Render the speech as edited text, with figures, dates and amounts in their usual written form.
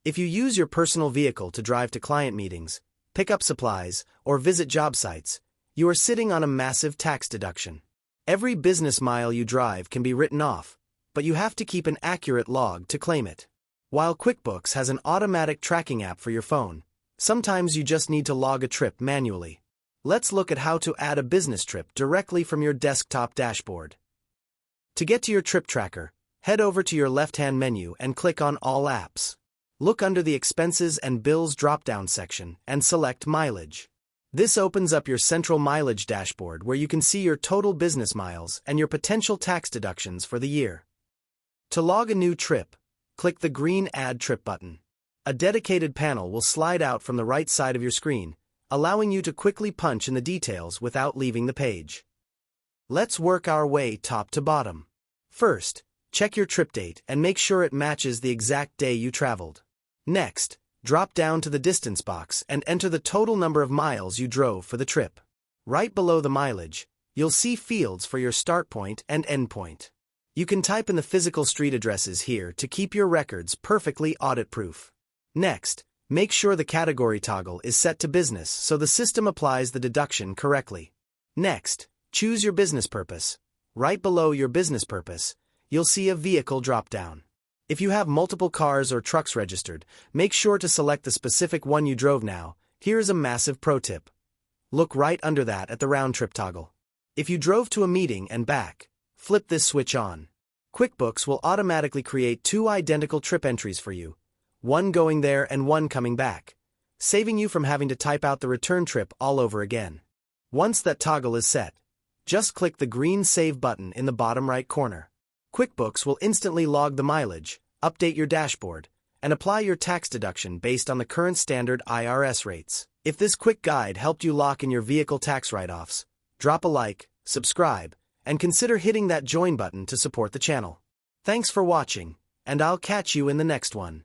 If you use your personal vehicle to drive to client meetings, pick up supplies, or visit job sites, you are sitting on a massive tax deduction. Every business mile you drive can be written off, but you have to keep an accurate log to claim it. While QuickBooks has an automatic tracking app for your phone, sometimes you just need to log a trip manually. Let's look at how to add a business trip directly from your desktop dashboard. To get to your trip tracker, head over to your left-hand menu and click on All Apps. Look under the Expenses and Bills drop-down section and select Mileage. This opens up your central mileage dashboard where you can see your total business miles and your potential tax deductions for the year. To log a new trip, click the green Add Trip button. A dedicated panel will slide out from the right side of your screen, allowing you to quickly punch in the details without leaving the page. Let's work our way top to bottom. First, check your trip date and make sure it matches the exact day you traveled. Next, drop down to the distance box and enter the total number of miles you drove for the trip. Right below the mileage, you'll see fields for your start point and end point. You can type in the physical street addresses here to keep your records perfectly audit-proof. Next, make sure the category toggle is set to business so the system applies the deduction correctly. Next, choose your business purpose. Right below your business purpose, you'll see a vehicle drop-down. If you have multiple cars or trucks registered, make sure to select the specific one you drove now. Here's a massive pro tip. Look right under that at the round trip toggle. If you drove to a meeting and back, flip this switch on. QuickBooks will automatically create 2 identical trip entries for you, one going there and one coming back, saving you from having to type out the return trip all over again. Once that toggle is set, just click the green Save button in the bottom right corner. QuickBooks will instantly log the mileage, update your dashboard, and apply your tax deduction based on the current standard IRS rates. If this quick guide helped you lock in your vehicle tax write-offs, drop a like, subscribe, and consider hitting that join button to support the channel. Thanks for watching, and I'll catch you in the next one.